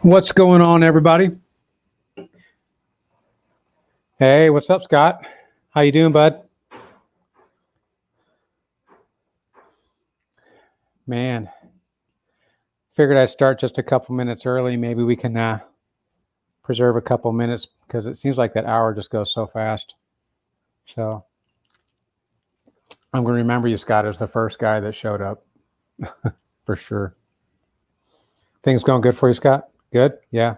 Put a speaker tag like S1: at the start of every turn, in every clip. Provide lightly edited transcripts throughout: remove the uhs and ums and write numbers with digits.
S1: What's going on, everybody? Hey, what's up, Scott? How you doing, bud? Man, figured I'd start just a couple minutes early. Maybe we can preserve a couple minutes because it seems like that hour just goes so fast. So I'm going to remember you, Scott, as the first guy that showed up for sure. Things going good for you, Scott? Good? Yeah.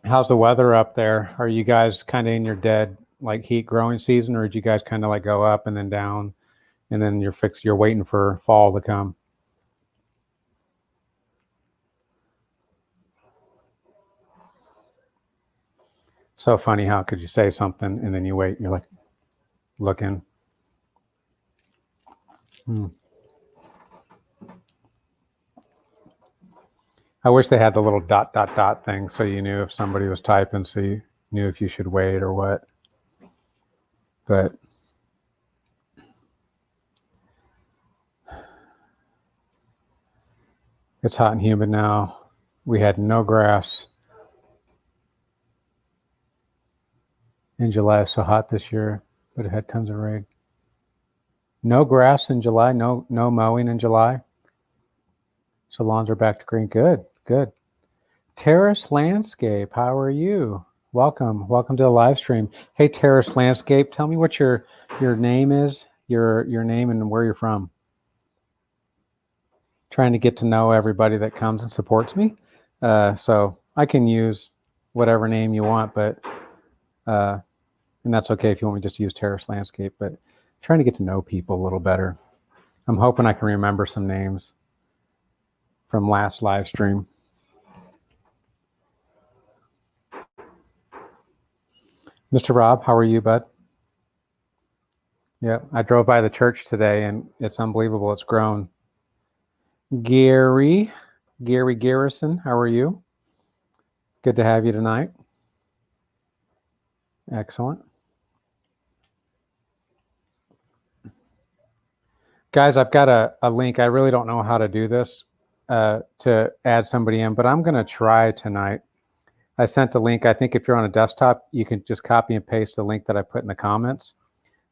S1: How's the weather up there? Are you guys kind of in your dead like heat growing season, or did you guys kind of like go up and then down and then you're waiting for fall to come? So funny, how could you say something and then you wait and you're like looking. I wish they had the little ... thing so you knew if somebody was typing, so you knew if you should wait or what. But it's hot and humid now. We had no grass in July. So hot this year, but it had tons of rain. No grass in July. No mowing in July. So lawns are back to green. Good. Terrace Landscape, how are you? Welcome to the live stream. Hey, Terrace Landscape, tell me what your name is. Your name and where you're from. Trying to get to know everybody that comes and supports me. So I can use whatever name you want, but and that's okay if you want me just to use Terrace Landscape, but trying to get to know people a little better. I'm hoping I can remember some names from last live stream. Mr. Rob, how are you, bud? Yeah, I drove by the church today and it's unbelievable. It's grown. Gary Garrison, how are you? Good to have you tonight. Excellent. Guys, I've got a link. I really don't know how to do this to add somebody in, but I'm going to try tonight. I sent a link. I think if you're on a desktop, you can just copy and paste the link that I put in the comments.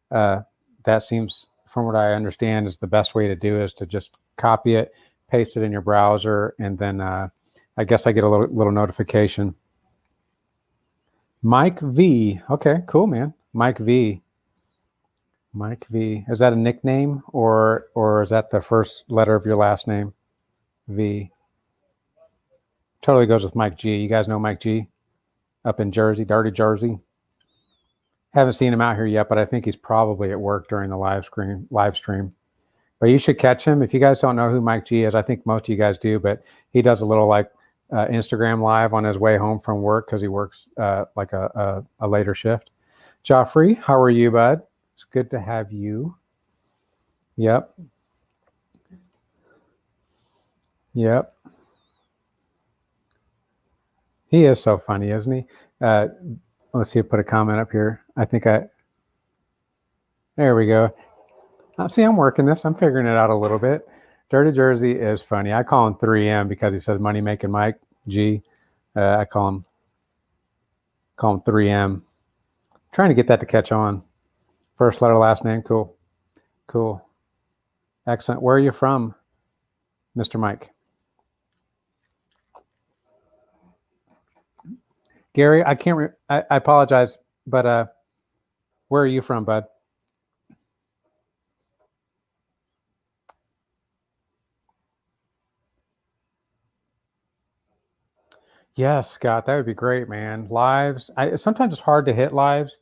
S1: That seems, from what I understand, is the best way to do is to just copy it, paste it in your browser, and then I guess I get a little notification. Mike V. Okay, cool, man. Mike V. Is that a nickname or is that the first letter of your last name? V. Totally goes with Mike G. You guys know Mike G up in Jersey, dirty Jersey. Haven't seen him out here yet, but I think he's probably at work during the live stream. But you should catch him. If you guys don't know who Mike G is, I think most of you guys do, but he does a little like Instagram live on his way home from work because he works like a later shift. Joffrey, how are you, bud? It's good to have you. Yep. He is so funny, isn't he? Let's see, I put a comment up here. There we go. See, I'm working this. I'm figuring it out a little bit. Dirty Jersey is funny. I call him 3M because he says money making Mike G. I call him 3M. Trying to get that to catch on. First letter, last name. Cool. Excellent. Where are you from, Mr. Mike? Gary, I can't. I apologize, but where are you from, bud? Yes, Scott, that would be great, man. Lives. Sometimes it's hard to hit lives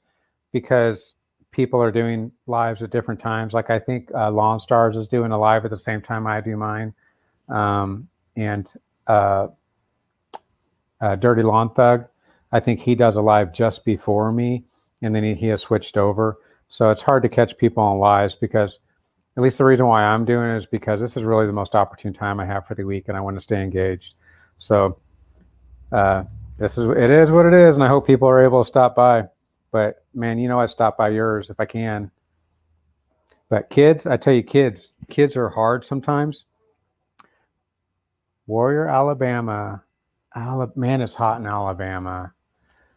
S1: because people are doing lives at different times. Like I think Lawn Stars is doing a live at the same time I do mine, and Dirty Lawn Thug, I think he does a live just before me, and then he has switched over. So it's hard to catch people on lives because, at least the reason why I'm doing it is because this is really the most opportune time I have for the week, and I want to stay engaged. So it is what it is, and I hope people are able to stop by. But man, I'd stop by yours if I can. But kids, I tell you, kids are hard sometimes. Warrior, Alabama. Man, it's hot in Alabama.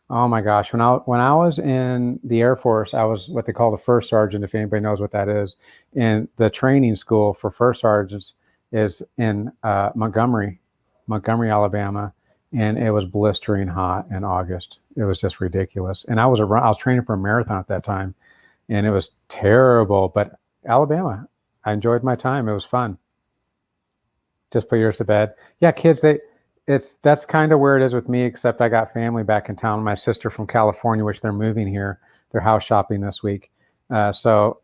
S1: Oh my gosh. When I was in the Air Force, I was what they call the first sergeant, if anybody knows what that is. And the training school for first sergeants is in Montgomery, Alabama. And it was blistering hot in August. It was just ridiculous. And I was training for a marathon at that time, and it was terrible. But Alabama, I enjoyed my time. It was fun. Just put yours to bed. Yeah, kids, that's kind of where it is with me, except I got family back in town. My sister from California, which they're moving here. They're house shopping this week. So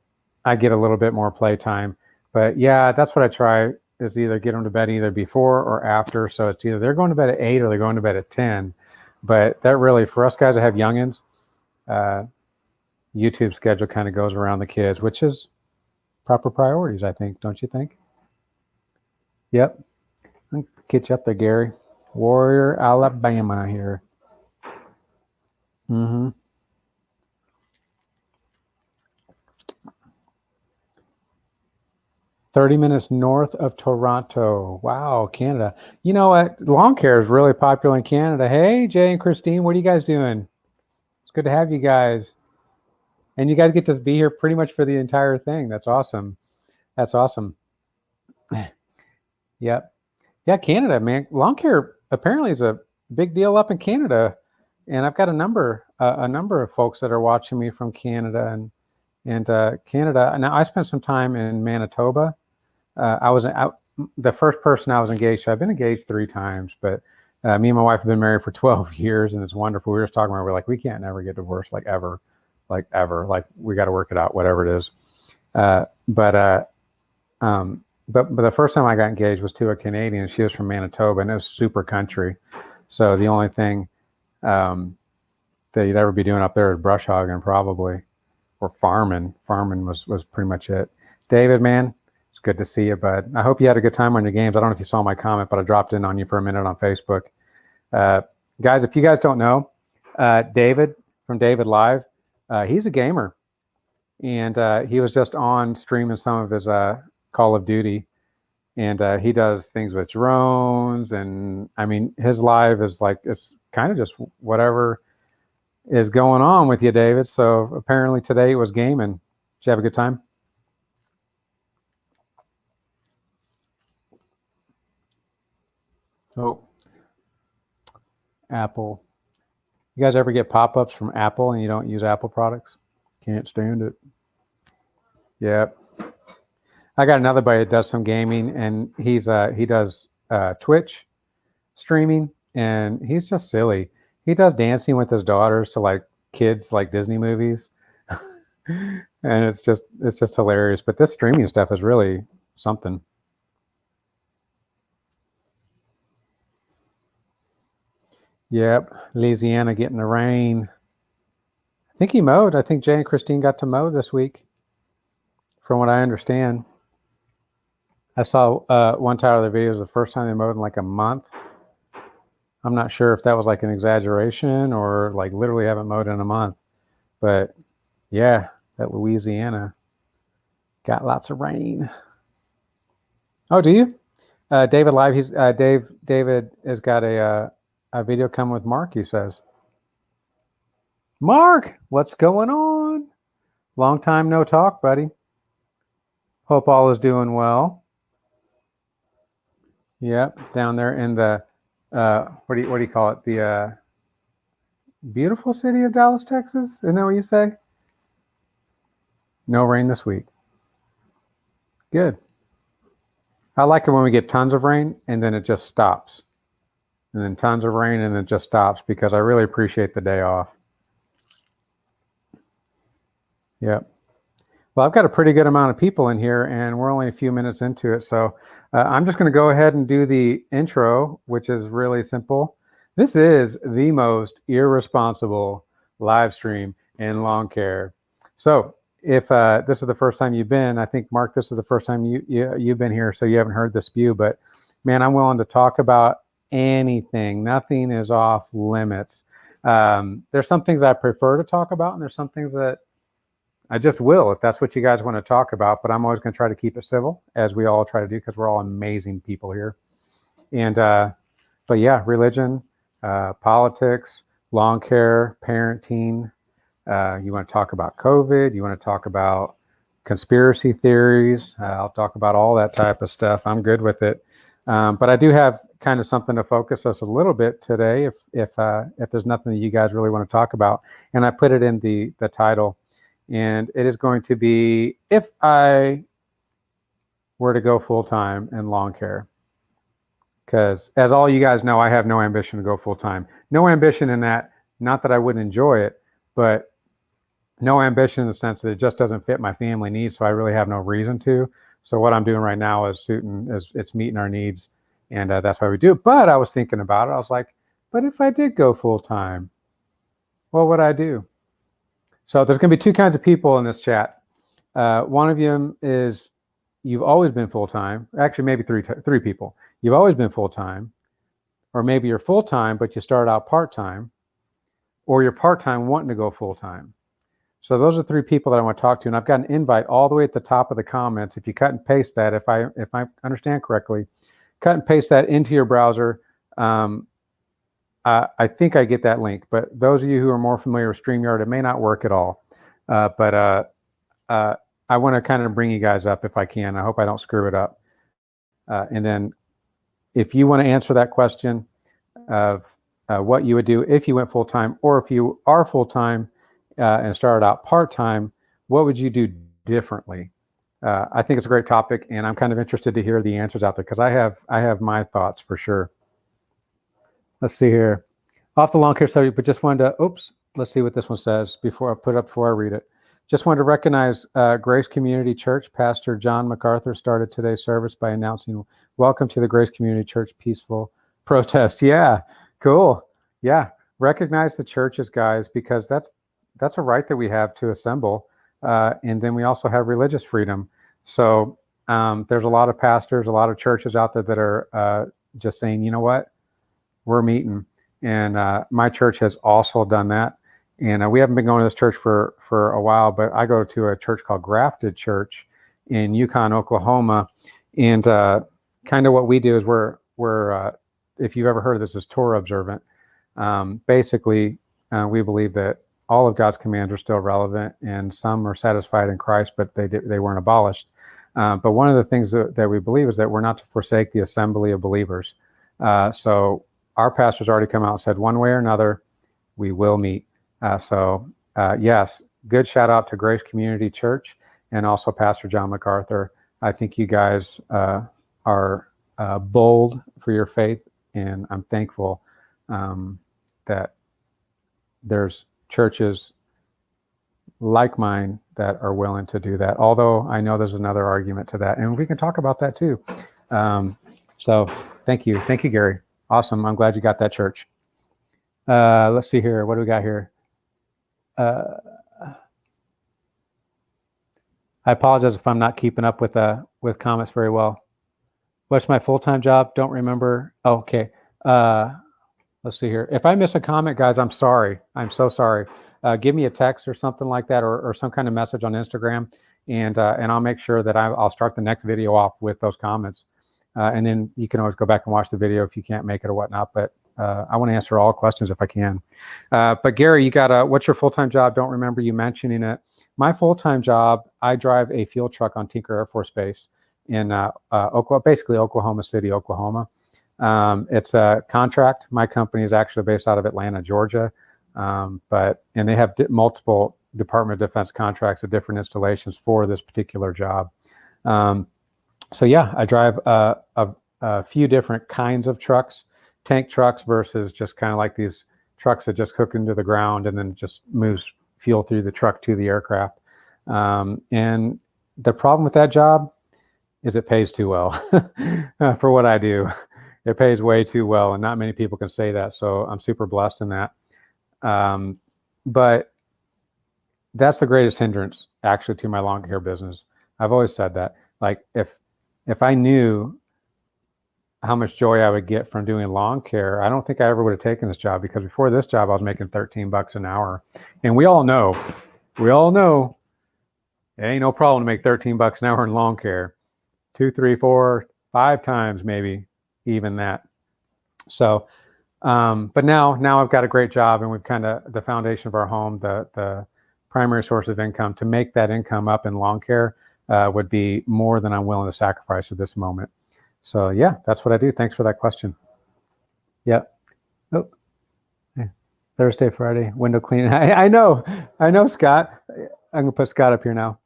S1: I get a little bit more playtime. But yeah, that's what I try, is either get them to bed either before or after. So it's either they're going to bed at 8 or they're going to bed at 10. But that really, for us guys that have youngins, YouTube schedule kind of goes around the kids, which is proper priorities, I think. Don't you think? Yep. I'll get you up there, Gary. Warrior, Alabama here. 30 minutes north of Toronto. Wow, Canada. You know what? Lawn care is really popular in Canada. Hey, Jay and Christine, what are you guys doing? It's good to have you guys. And you guys get to be here pretty much for the entire thing. That's awesome. That's awesome. Yep. Yeah, Canada, man. Lawn care apparently is a big deal up in Canada. And I've got a number of folks that are watching me from Canada and Canada. Now, I spent some time in Manitoba. The first person I was engaged to. I've been engaged 3 times, but me and my wife have been married for 12 years, and it's wonderful. We were just talking about, we're like, we can't never get divorced, like ever. Like we got to work it out, whatever it is. But the first time I got engaged was to a Canadian. She was from Manitoba, and it was super country. So the only thing that you'd ever be doing up there is brush hogging, probably, or farming. Farming was pretty much it. David, man, it's good to see you, bud. I hope you had a good time on your games. I don't know if you saw my comment, but I dropped in on you for a minute on Facebook. Guys, if you guys don't know, David from David Live, he's a gamer, and he was just on streaming some of his Call of Duty, and he does things with drones, and I mean, his live is like, it's kind of just whatever is going on with you, David. So apparently today it was gaming. Did you have a good time? Oh, Apple. You guys ever get pop-ups from Apple and you don't use Apple products? Can't stand it. Yep. I got another buddy that does some gaming, and he does Twitch streaming, and he's just silly. He does dancing with his daughters to like kids, like Disney movies. And it's just hilarious. But this streaming stuff is really something. Yep, Louisiana getting the rain. I think he mowed. I think Jay and Christine got to mow this week, from what I understand. I saw one title of the video was the first time they mowed in like a month. I'm not sure if that was like an exaggeration or like literally haven't mowed in a month. But yeah, that Louisiana got lots of rain. Oh, do you? David Live, David has got a video coming with Mark, he says. Mark, what's going on? Long time no talk, buddy. Hope all is doing well. Yep, down there in the what do you call it? The beautiful city of Dallas, Texas. Isn't that what you say? No rain this week. Good. I like it when we get tons of rain and then it just stops. And then tons of rain and it just stops, because I really appreciate the day off. Yep. Well, I've got a pretty good amount of people in here, and we're only a few minutes into it. So I'm just going to go ahead and do the intro, which is really simple. This is the most irresponsible live stream in lawn care. So if this is the first time you've been, I think, Mark, this is the first time you've been here, so you haven't heard the spew. But, man, I'm willing to talk about anything. Nothing is off limits. There's some things I prefer to talk about, and there's some things that I just will, if that's what you guys want to talk about. But I'm always going to try to keep it civil, as we all try to do, because we're all amazing people here. And but yeah, religion, politics, lawn care, parenting. You want to talk about COVID? You want to talk about conspiracy theories? I'll talk about all that type of stuff. I'm good with it. But I do have kind of something to focus us a little bit today, if there's nothing that you guys really want to talk about. And I put it in the title, and it is going to be if I were to go full time in lawn care. Because as all you guys know, I have no ambition to go full time. No ambition in that, not that I wouldn't enjoy it, but no ambition in the sense that it just doesn't fit my family needs. So I really have no reason to. So what I'm doing right now is it's meeting our needs, and that's why we do it. But I was thinking about it. I was like, but if I did go full time, what would I do? So there's going to be two kinds of people in this chat. One of them is you've always been full time. Actually, maybe three people. You've always been full time, or maybe you're full time but you started out part time, or you're part time wanting to go full time. So those are three people that I want to talk to, and I've got an invite all the way at the top of the comments. If you cut and paste that, if I understand correctly, cut and paste that into your browser. I think I get that link, but those of you who are more familiar with StreamYard, it may not work at all. But I want to kind of bring you guys up if I can. I hope I don't screw it up. And then if you want to answer that question of what you would do if you went full-time, or if you are full-time and started out part-time, what would you do differently? I think it's a great topic, and I'm kind of interested to hear the answers out there, because I have my thoughts for sure. Let's see here. Off the lawn care subject, but just wanted to, let's see what this one says before I read it. Just wanted to recognize Grace Community Church. Pastor John MacArthur started today's service by announcing, welcome to the Grace Community Church Peaceful Protest. Yeah, cool. Yeah, recognize the churches, guys, because that's a right that we have to assemble. And then we also have religious freedom. So there's a lot of pastors, a lot of churches out there that are just saying, you know what, we're meeting. And my church has also done that. And we haven't been going to this church for a while, but I go to a church called Grafted Church in Yukon, Oklahoma. And kind of what we do is we're if you've ever heard of this, is Torah observant. Basically, we believe that all of God's commands are still relevant, and some are satisfied in Christ, but they weren't abolished. But one of the things that we believe is that we're not to forsake the assembly of believers. So our pastor's already come out and said, one way or another, we will meet. Yes, good shout out to Grace Community Church and also Pastor John MacArthur. I think you guys are bold for your faith, and I'm thankful that there's churches like mine that are willing to do that. Although I know there's another argument to that, and we can talk about that too. So thank you, Gary. Awesome. I'm glad you got that church. Let's see here. What do we got here? I apologize if I'm not keeping up with comments very well. What's my full-time job? Don't remember. Oh, okay. Let's see here. If I miss a comment, guys, I'm sorry. I'm so sorry. Give me a text or something like that, or some kind of message on Instagram, and I'll make sure that I'll start the next video off with those comments. And then you can always go back and watch the video if you can't make it or whatnot. But I want to answer all questions if I can. But Gary, you got what's your full-time job? Don't remember you mentioning it. My full-time job, I drive a fuel truck on Tinker Air Force Base in Oklahoma, basically Oklahoma City, Oklahoma. It's a contract. My company is actually based out of Atlanta, Georgia. And they have multiple Department of Defense contracts at different installations for this particular job. So yeah, I drive a few different kinds of trucks. Tank trucks versus just kind of like these trucks that just hook into the ground and then just moves fuel through the truck to the aircraft. And the problem with that job is it pays too well for what I do. It pays way too well, and not many people can say that. So I'm super blessed in that. But that's the greatest hindrance actually to my lawn care business. I've always said that. Like if I knew how much joy I would get from doing lawn care, I don't think I ever would have taken this job, because before this job I was making $13 an hour. And we all know it ain't no problem to make $13 an hour in lawn care. 2, 3, 4, 5 times maybe even that. So, but now I've got a great job, and we've kind of the foundation of our home, the primary source of income. To make that income up in lawn care would be more than I'm willing to sacrifice at this moment. So yeah, that's what I do. Thanks for that question. Yep. Oh, yeah. Thursday, Friday, window cleaning. I know, Scott. I'm gonna put Scott up here now.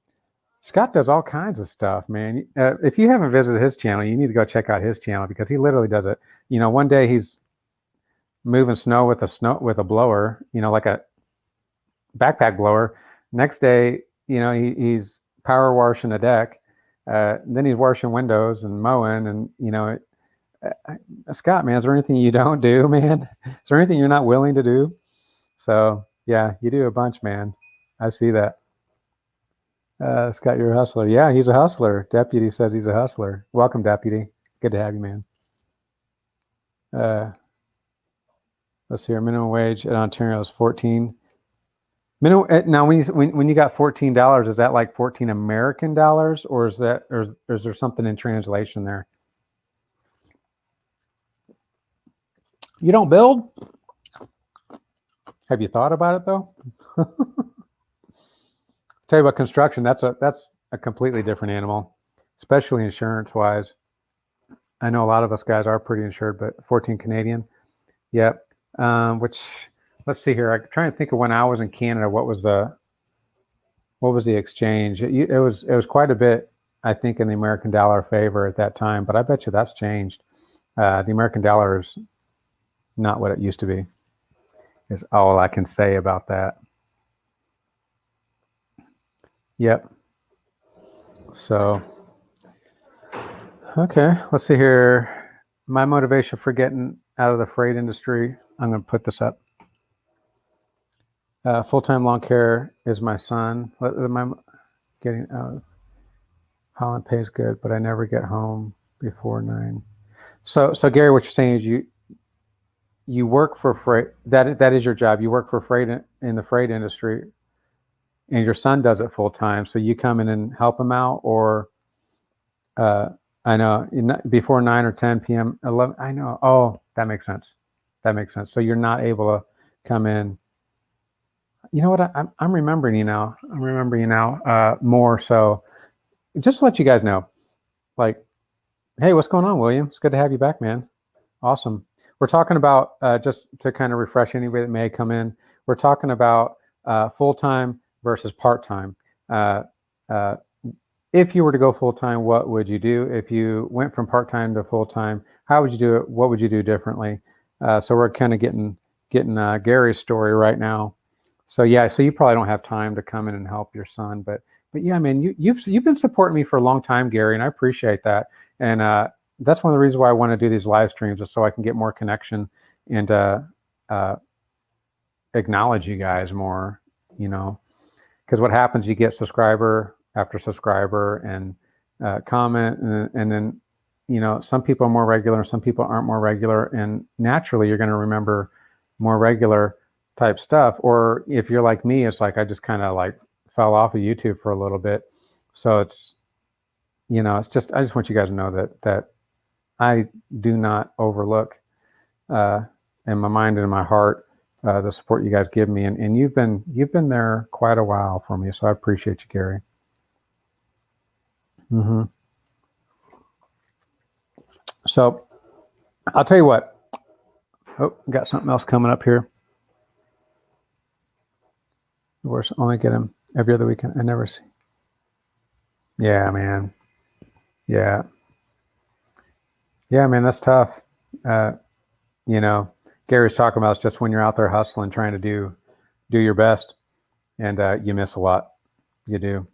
S1: Scott does all kinds of stuff, man. If you haven't visited his channel, you need to go check out his channel, because he literally does it. One day he's moving snow with a blower, like a backpack blower. Next day, he's power washing a deck. Then he's washing windows and mowing, and Scott, man, is there anything you don't do, man? Is there anything you're not willing to do? So yeah, you do a bunch, man. I see that. Scott, you're a hustler. Yeah, he's a hustler. Deputy says he's a hustler. Welcome, Deputy. Good to have you, man. Let's see here. Minimum wage in Ontario is 14. Now, when you got $14, is that like 14 American dollars, or is there something in translation there? You don't build? Have you thought about it though? Tell you about construction. That's a completely different animal, especially insurance wise. I know a lot of us guys are pretty insured, but 14 Canadian. Yep. Which, let's see here. I'm trying to think of when I was in Canada. What was the exchange? It was quite a bit, I think, in the American dollar favor at that time. But I bet you that's changed. The American dollar is not what it used to be. Is all I can say about that. Yep. So, okay, let's see here. My motivation for getting out of the freight industry. I'm going to put this up. Full-time lawn care is my son. Getting out. Holland pays good, but I never get home before 9. So Gary, what you're saying is you work for freight. That is your job. You work for freight in the freight industry, and your son does it full time. So you come in and help him out, or I know before 9 or 10 p.m. 11. I know. Oh, that makes sense. So you're not able to come in. You know what? I'm remembering you now. More. So just to let you guys know, like, hey, what's going on, William? It's good to have you back, man. Awesome. We're talking about, just to kind of refresh anybody that may come in, we're talking about full-time versus part-time. If you were to go full-time, what would you do? If you went from part-time to full-time, how would you do it? What would you do differently? So we're kind of getting Gary's story right now. So yeah, so you probably don't have time to come in and help your son, but yeah, man, you've been supporting me for a long time, Gary, and I appreciate that. And that's one of the reasons why I want to do these live streams, is so I can get more connection and acknowledge you guys more, because what happens, you get subscriber after subscriber and comment, and then, some people are more regular and some people aren't more regular, and naturally you're going to remember more regular type stuff. Or if you're like me, it's like I just kind of like fell off of YouTube for a little bit. So it's, it's just, I just want you guys to know that I do not overlook in my mind and in my heart the support you guys give me, and you've been there quite a while for me, so I appreciate you, Gary. Mm-hmm. So I'll tell you what. Oh, got something else coming up here. Of course, only get him every other weekend. I never see. Yeah, man. Yeah, man, that's tough. Gary's talking about it's just when you're out there hustling, trying to do your best, and you miss a lot. You do.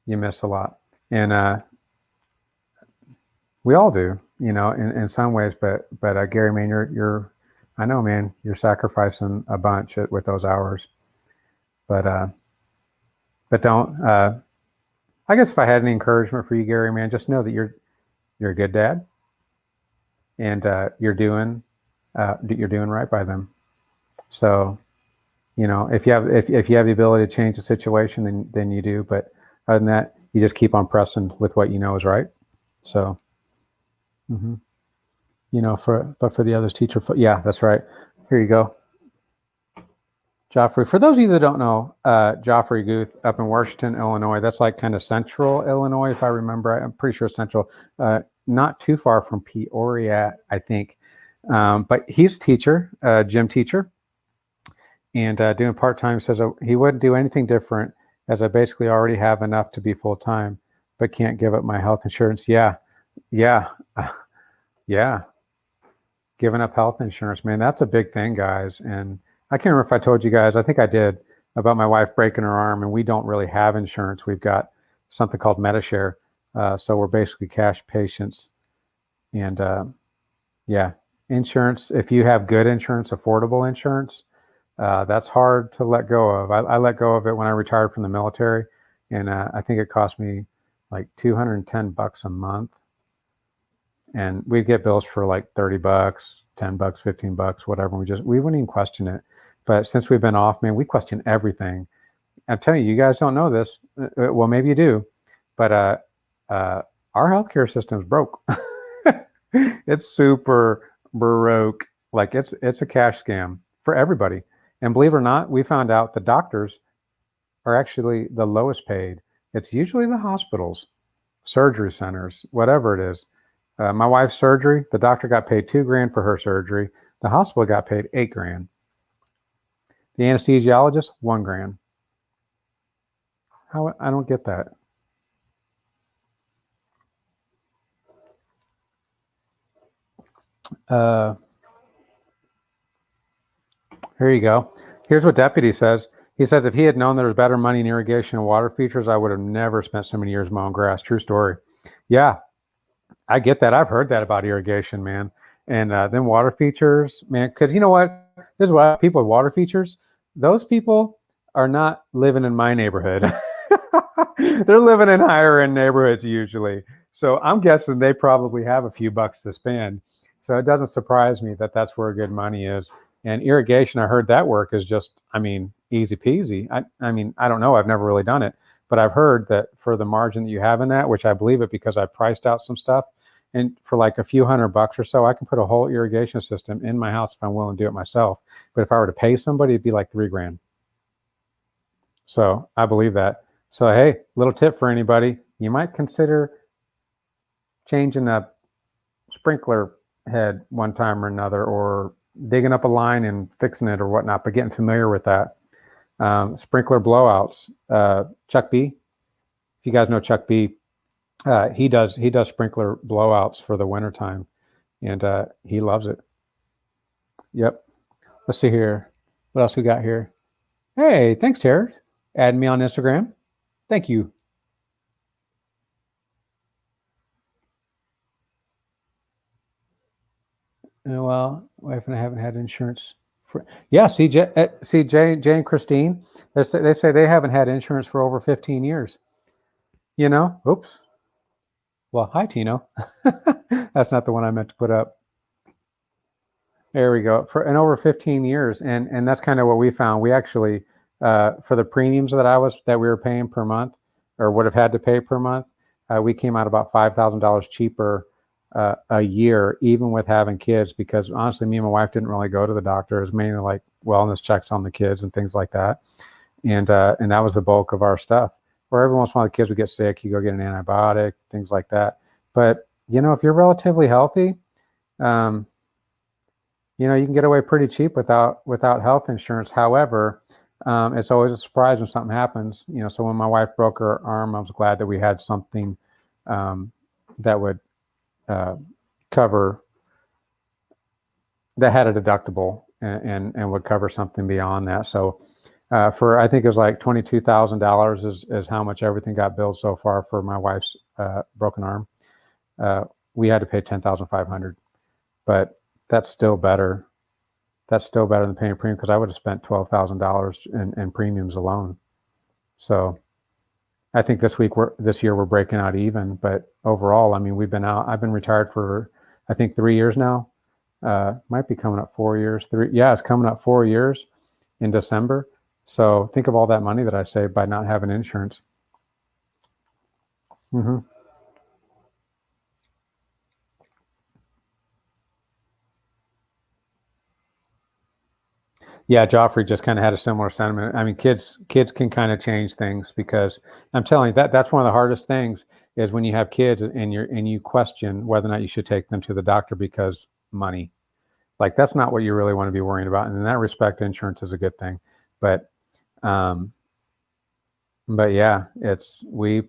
S1: You miss a lot, and we all do. In some ways, but Gary, man, you're I know, man, you're sacrificing a bunch with those hours, but don't. I guess if I had any encouragement for you, Gary, man, just know that you're a good dad, and you're doing right by them. So, if you have the ability to change the situation, then you do. But other than that, you just keep on pressing with what you know is right. So, for the others, teacher. Yeah, that's right. Here you go. Joffrey. For those of you that don't know, Joffrey Guth up in Washington, Illinois. That's like kind of central Illinois, if I remember. I'm pretty sure central. Not too far from Peoria, I think. But he's a teacher, gym teacher, and doing part-time. Says he wouldn't do anything different, as I basically already have enough to be full-time, but can't give up my health insurance. Yeah. Giving up health insurance, man, that's a big thing, guys. And I can't remember if I told you guys, I think I did, about my wife breaking her arm, and we don't really have insurance. We've got something called MediShare. So we're basically cash patients. And insurance, if you have good insurance, affordable insurance, that's hard to let go of. I let go of it when I retired from the military, and I think it cost me like $210 a month. And we'd get bills for like $30, $10, $15, whatever. We wouldn't even question it. But since we've been off, man, we question everything. I'm telling you, you guys don't know this. Well, maybe you do, but our healthcare system's broke. It's super baroque. Like it's a cash scam for everybody. And believe it or not, we found out the doctors are actually the lowest paid. It's usually the hospitals, surgery centers, whatever it is. My wife's surgery, the doctor got paid $2,000 for her surgery. The hospital got paid $8,000. The anesthesiologist, $1,000. How? I don't get that. Here you go. Here's what Deputy says. He says, if he had known there was better money in irrigation and water features, I would have never spent so many years mowing grass. True story. Yeah, I get that. I've heard that about irrigation, man. And then water features, man, because you know what? This is what people with water features, those people are not living in my neighborhood. They're living in higher end neighborhoods usually. So I'm guessing they probably have a few bucks to spend. So it doesn't surprise me that that's where good money is. And irrigation, I heard that work is just, easy peasy. I mean, I don't know. I've never really done it. But I've heard that for the margin that you have in that, which I believe it because I priced out some stuff, and for like a few $100 or so, I can put a whole irrigation system in my house if I'm willing to do it myself. But if I were to pay somebody, it'd be like $3,000. So I believe that. So hey, little tip for anybody: you might consider changing a sprinkler head one time or another, or digging up a line and fixing it or whatnot, but getting familiar with that. Sprinkler blowouts. Chuck B, if you guys know Chuck B, he does sprinkler blowouts for the wintertime, and he loves it. Yep. Let's see here. What else we got here? Hey, thanks, Terry. Add me on Instagram. Thank you. Well, wife and I haven't had insurance for. Yeah, see, Jay and Christine, they say they haven't had insurance for over 15 years. Oops. Well, hi, Tino. That's not the one I meant to put up. There we go. For in over 15 years, and that's kind of what we found. We actually, for the premiums that we were paying per month, or would have had to pay per month, we came out about $5,000 cheaper a year, even with having kids. Because honestly, me and my wife didn't really go to the doctor. It was mainly like wellness checks on the kids and things like that, and that was the bulk of our stuff. Or every once in a while, the kids would get sick, you go get an antibiotic, things like that. But if you're relatively healthy, you can get away pretty cheap without health insurance. However, it's always a surprise when something happens. So when my wife broke her arm, I was glad that we had something that would cover, that had a deductible and would cover something beyond that. So for, I think it was like $22,000 is how much everything got billed so far for my wife's broken arm. We had to pay $10,500, but that's still better. That's still better than paying premium, because I would have spent $12,000 in premiums alone. So I think this year we're breaking out even, but overall, we've been out. I've been retired for, I think, 3 years now. Might be coming up 4 years. It's coming up 4 years in December. So think of all that money that I saved by not having insurance. Mm-hmm. Yeah, Joffrey just kind of had a similar sentiment. I mean, kids can kind of change things, because I'm telling you that's one of the hardest things is when you have kids and you question whether or not you should take them to the doctor because money. Like, that's not what you really want to be worrying about. And in that respect, insurance is a good thing. But um, but yeah, we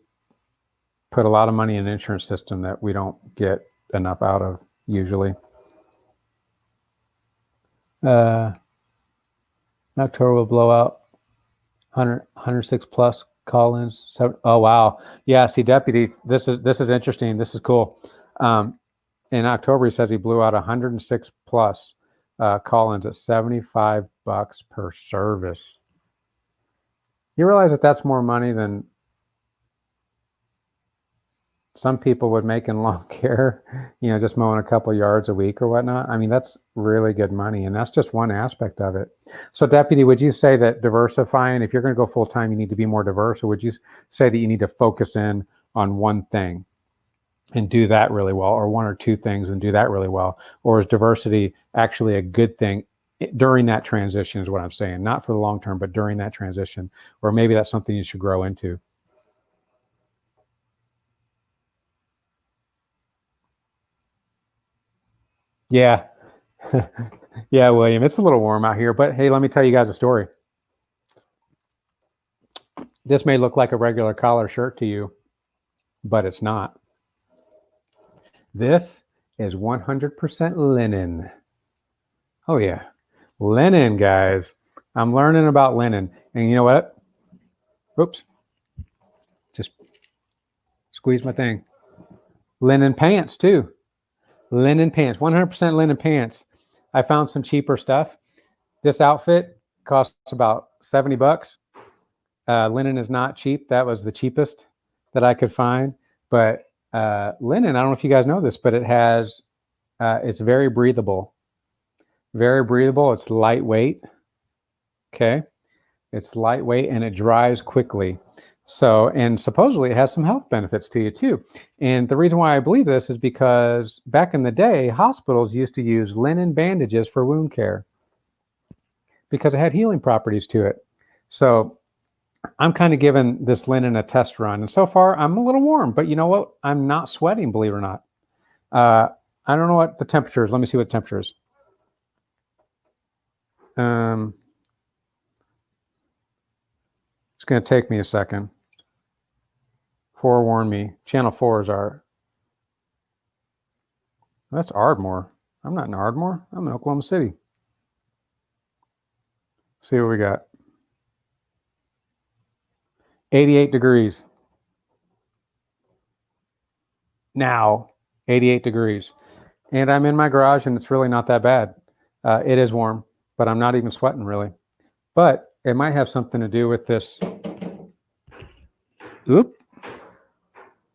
S1: put a lot of money in an insurance system that we don't get enough out of usually. October will blow out 106 plus call-ins. So, oh wow, yeah. See, deputy, this is interesting. This is cool. In October, he says he blew out 106 plus call-ins at $75 per service. You realize that that's more money than some people would make in lawn care, just mowing a couple yards a week or whatnot. I mean, that's really good money, and that's just one aspect of it. So, deputy, would you say that diversifying, if you're going to go full time, you need to be more diverse, or would you say that you need to focus in on one thing and do that really well, or one or two things and do that really well? Or is diversity actually a good thing during that transition, is what I'm saying, not for the long term, but during that transition, or maybe that's something you should grow into? Yeah. Yeah, William, it's a little warm out here, but hey, let me tell you guys a story. This may look like a regular collar shirt to you, but it's not. This is 100% linen. Oh yeah, linen, guys. I'm learning about linen, and you know what? Oops, just squeeze my thing. Linen pants too. Linen pants, 100% linen pants. I found some cheaper stuff. This outfit costs about $70. Linen is not cheap. That was the cheapest that I could find. But linen, I don't know if you guys know this, but it's very breathable. Very breathable. It's lightweight. Okay. It's lightweight and it dries quickly. So, and supposedly it has some health benefits to you too. And the reason why I believe this is because back in the day, hospitals used to use linen bandages for wound care because it had healing properties to it. So I'm kind of giving this linen a test run. And so far I'm a little warm, but you know what? I'm not sweating, believe it or not. I don't know what the temperature is. Let me see what the temperature is. It's going to take me a second. Forewarn me. Channel 4 is that's Ardmore. I'm not in Ardmore. I'm in Oklahoma City. See what we got. 88 degrees. Now, 88 degrees. And I'm in my garage and it's really not that bad. It is warm, but I'm not even sweating really. But it might have something to do with this. Oop.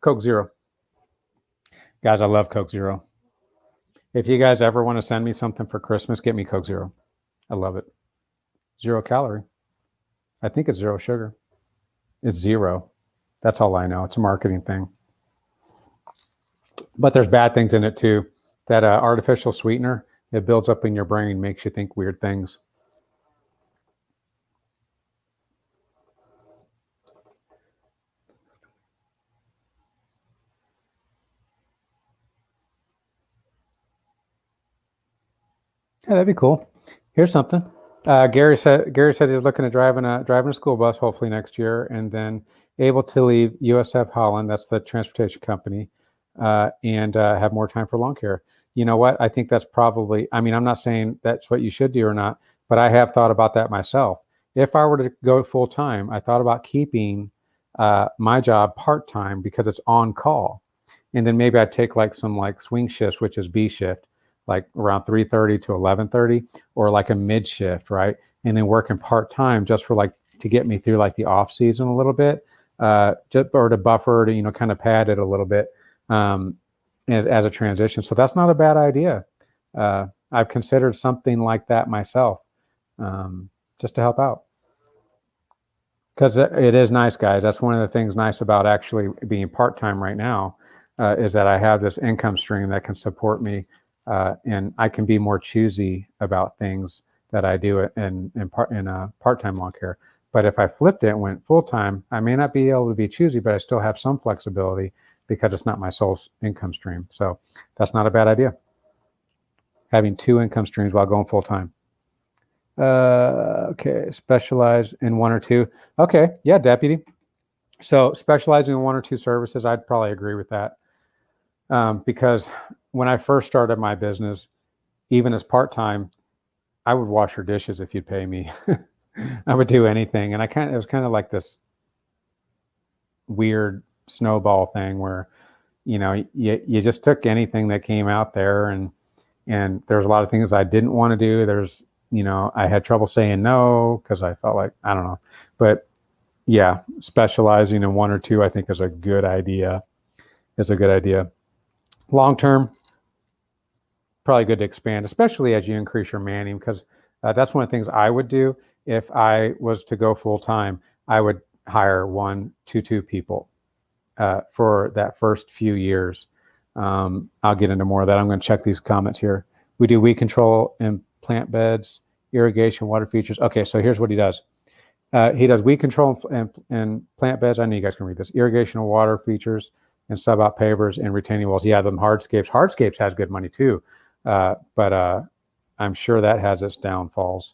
S1: Coke Zero. Guys, I love Coke Zero. If you guys ever want to send me something for Christmas, get me Coke Zero. I love it. 0 calorie. I think it's 0 sugar. It's 0. That's all I know. It's a marketing thing. But there's bad things in it too. That artificial sweetener, it builds up in your brain, makes you think weird things. Yeah, that'd be cool. Here's something. Gary said he's looking at driving a school bus hopefully next year, and then able to leave USF Holland, that's the transportation company, and have more time for lawn care. You know what? I think that's probably. I mean, I'm not saying that's what you should do or not, but I have thought about that myself. If I were to go full time, I thought about keeping my job part time because it's on call, and then maybe I'd take like some swing shifts, which is B shift, like around 3:30 to 11:30, or like a mid shift, right? And then working part time just for to get me through the off season a little bit, just or to buffer to kind of pad it a little bit as a transition. So that's not a bad idea. I've considered something like that myself, just to help out. Because it is nice, guys. That's one of the things nice about actually being part time right now, is that I have this income stream that can support me. And I can be more choosy about things that I do it in part-time lawn care. But if I flipped it and went full-time, I may not be able to be choosy, but I still have some flexibility because it's not my sole income stream. So that's not a bad idea. Having 2 income streams while going full-time. Okay, specialize in 1 or 2. Okay, yeah, deputy. So specializing in 1 or 2 services, I'd probably agree with that. Because when I first started my business, even as part-time, I would wash your dishes if you'd pay me. I would do anything. And it was kind of like this weird snowball thing where, you just took anything that came out there, and there's a lot of things I didn't want to do. I had trouble saying no because I felt like, I don't know, but yeah, specializing in 1 or 2, I think is a good idea. Long term, probably good to expand, especially as you increase your manning, because that's one of the things I would do if I was to go full time. I would hire 1 to 2 people for that first few years. I'll get into more of that. I'm going to check these comments here. We do weed control in plant beds, irrigation, water features. Okay, so here's what he does. He does weed control and plant beds. I know you guys can read this. Irrigation, water features, and sub-out pavers and retaining walls. Yeah, them hardscapes. Hardscapes has good money too, but I'm sure that has its downfalls.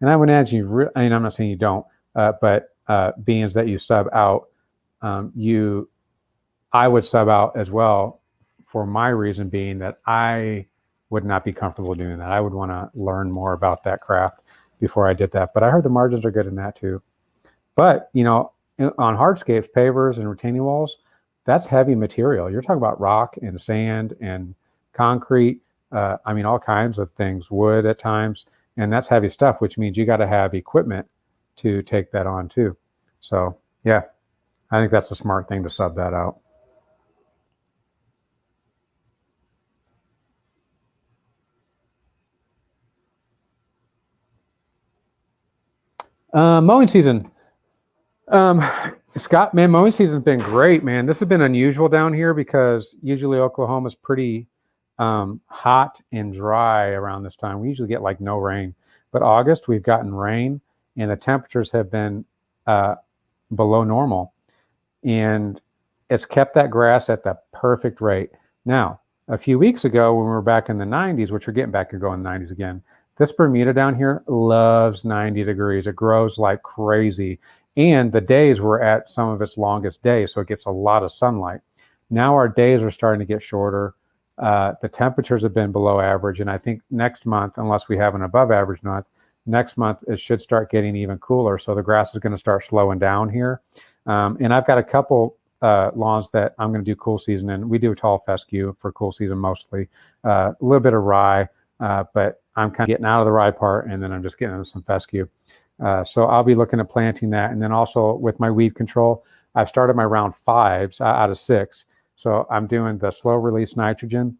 S1: And I would imagine I'm not saying you don't, but being that you sub out, I would sub out as well, for my reason being that I would not be comfortable doing that. I would want to learn more about that craft before I did that. But I heard the margins are good in that too. But on hardscapes, pavers, and retaining walls, that's heavy material. You're talking about rock and sand and concrete. All kinds of things, wood at times, and that's heavy stuff, which means you got to have equipment to take that on too. So yeah, I think that's a smart thing to sub that out. Mowing season. Scott, man, mowing season's been great, man. This has been unusual down here because usually Oklahoma's pretty hot and dry around this time. We usually get like no rain, but August we've gotten rain, and the temperatures have been below normal, and it's kept that grass at the perfect rate. Now, a few weeks ago when we were back in the 90s, which we're getting back to going 90s again, this Bermuda down here loves 90 degrees. It grows like crazy. And the days were at some of its longest days, so it gets a lot of sunlight. Now our days are starting to get shorter. The temperatures have been below average, and I think next month, unless we have an above average month, next month it should start getting even cooler. So the grass is going to start slowing down here. And I've got a couple lawns that I'm going to do cool season, and we do a tall fescue for cool season mostly. A little bit of rye, but I'm kind of getting out of the rye part, and then I'm just getting into some fescue. So I'll be looking at planting that. And then also with my weed control, I've started my round 5s out of 6. So I'm doing the slow release nitrogen.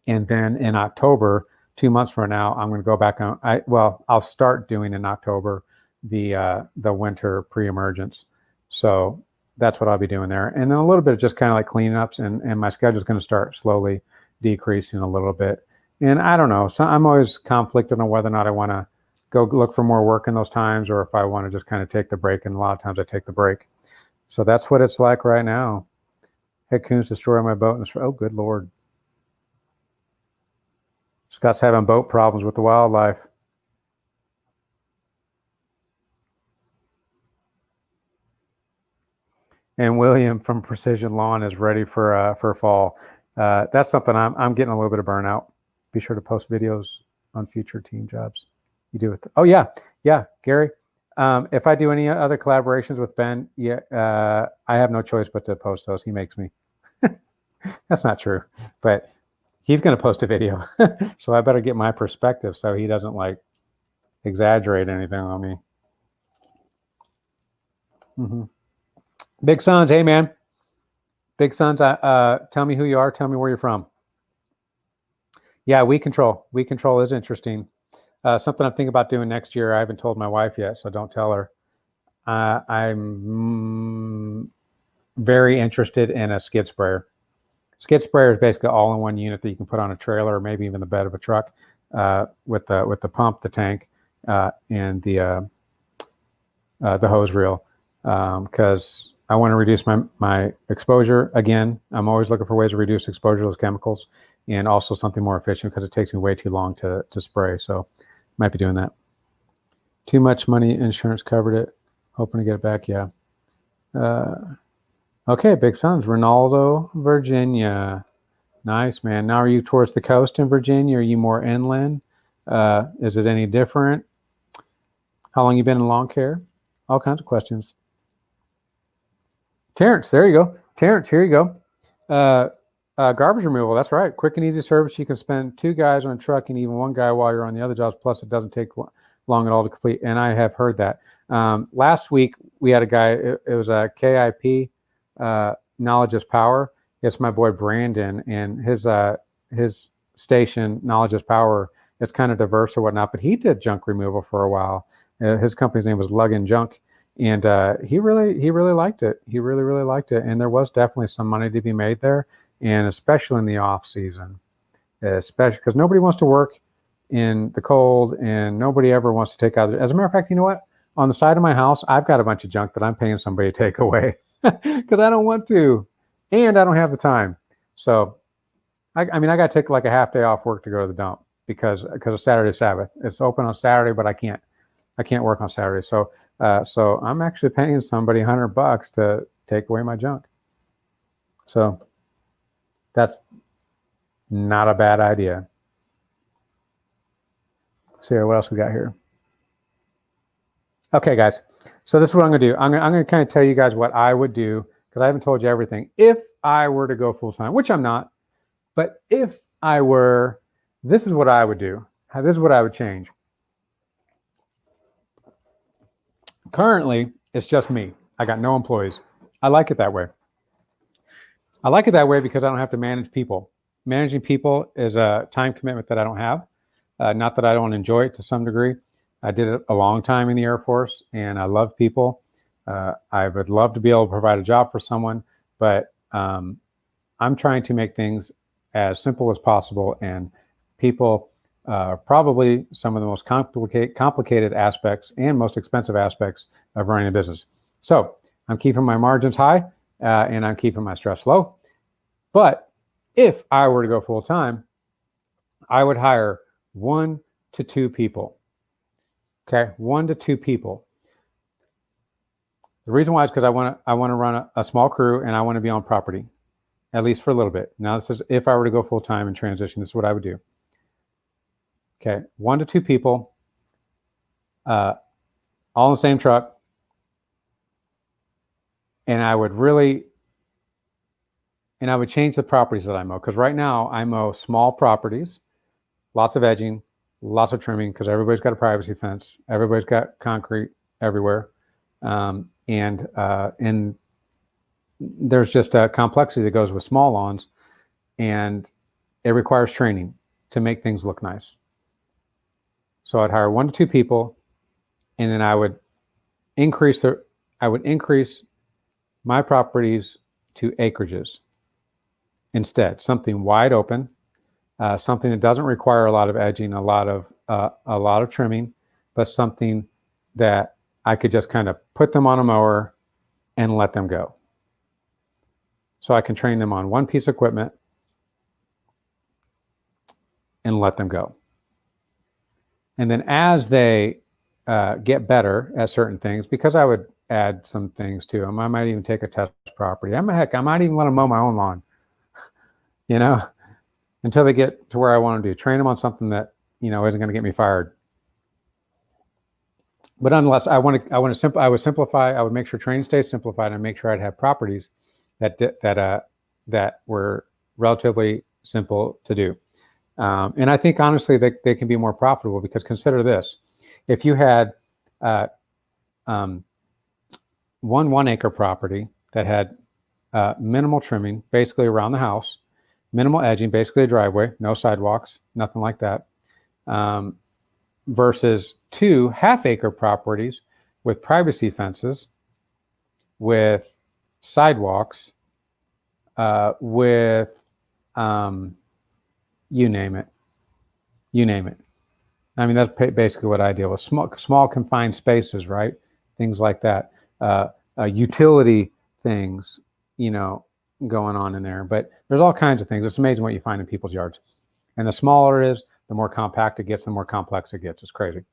S1: And then in October, 2 months from now, I'm going to go back on. I'll start doing in October the winter pre-emergence. So that's what I'll be doing there. And then a little bit of just kind of like cleanups, and my schedule is going to start slowly decreasing a little bit. And I don't know. So I'm always conflicted on whether or not I want to go look for more work in those times, or if I want to just kind of take the break. And a lot of times I take the break. So that's what it's like right now. Head coons destroy my boat. Oh, good Lord. Scott's having boat problems with the wildlife. And William from Precision Lawn is ready for fall. That's something I'm getting a little bit of burnout. Be sure to post videos on future team jobs. You do it. Oh yeah, Gary. If I do any other collaborations with Ben, I have no choice but to post those. He makes me. That's not true, but he's going to post a video, so I better get my perspective so he doesn't like exaggerate anything on me. Mm-hmm. Big Sons, hey man. Big Sons, tell me who you are. Tell me where you're from. Yeah, weed control. Weed control is interesting. Something I'm thinking about doing next year. I haven't told my wife yet, so don't tell her. I'm very interested in a skid sprayer. Skid sprayer is basically all in one unit that you can put on a trailer or maybe even the bed of a truck. with the pump, the tank, and the hose reel, because I want to reduce my exposure. Again, I'm always looking for ways to reduce exposure to those chemicals, and also something more efficient because it takes me way too long to spray. So might be doing that. Too much money, insurance covered it. Hoping to get it back. Yeah. Okay, Big Suns, Ronaldo, Virginia. Nice, man. Now, are you towards the coast in Virginia? Are you more inland? Is it any different? How long you been in lawn care? All kinds of questions. Terrence, there you go. Terrence, here you go. Garbage removal, that's right. Quick and easy service. You can spend 2 guys on a truck and even 1 guy while you're on the other jobs. Plus, it doesn't take long at all to complete. And I have heard that. Last week, we had a guy, it was a KIP, Knowledge is Power. It's my boy Brandon, and his station, Knowledge is Power, it's kind of diverse or whatnot, but he did junk removal for a while. His company's name was Lug and Junk, and he really liked it. He really liked it, and there was definitely some money to be made there, and especially in the off season, especially because nobody wants to work in the cold, and nobody ever wants to take out. As a matter of fact, you know what? On the side of my house, I've got a bunch of junk that I'm paying somebody to take away because I don't want to, and I don't have the time. So, I mean, I got to take like a half day off work to go to the dump because of Saturday Sabbath. It's open on Saturday, but I can't work on Saturday. So I'm actually paying somebody $100 to take away my junk. So that's not a bad idea. Let's see what else we got here. Okay, guys. So this is what I'm going to do. I'm going to kind of tell you guys what I would do, because I haven't told you everything. If I were to go full time, which I'm not, but if I were, this is what I would do. This is what I would change. Currently, it's just me. I got no employees. I like it that way. I like it that way because I don't have to manage people. Managing people is a time commitment that I don't have. Not that I don't enjoy it to some degree. I did it a long time in the Air Force, and I love people. I would love to be able to provide a job for someone, but I'm trying to make things as simple as possible, and people probably some of the most complicated aspects and most expensive aspects of running a business. So I'm keeping my margins high, and I'm keeping my stress low. But if I were to go full time, I would hire 1 to 2 people. Okay, 1 to 2 people. The reason why is because I want to run a small crew, and I want to be on property, at least for a little bit. Now, this is if I were to go full time and transition. This is what I would do. Okay, 1 to 2 people, all in the same truck, and I would change the properties that I mow, because right now I mow small properties, lots of edging, lots of trimming, because everybody's got a privacy fence, everybody's got concrete everywhere, and there's just a complexity that goes with small lawns, and it requires training to make things look nice. So I'd hire 1 to 2 people, and then I would increase my properties to acreages instead, something wide open, something that doesn't require a lot of edging, a lot of trimming, but something that I could just kind of put them on a mower and let them go. So I can train them on one piece of equipment and let them go. And then as they get better at certain things, because I would add some things to them, I might even take a test property. I might even let them mow my own lawn, until they get to where I want them to. Train them on something that, isn't going to get me fired. But unless I would simplify. I would make sure training stays simplified, and make sure I'd have properties that were relatively simple to do. And I think honestly they can be more profitable, because consider this: if you had 1 1-acre property that had minimal trimming, basically around the house, minimal edging, basically a driveway, no sidewalks, nothing like that, versus 2 half-acre properties with privacy fences, with sidewalks, with you name it, you name it. I mean, that's basically what I deal with. Small confined spaces, right? Things like that. Utility things, going on in there. But there's all kinds of things. It's amazing what you find in people's yards. And the smaller it is, the more compact it gets, the more complex it gets. It's crazy.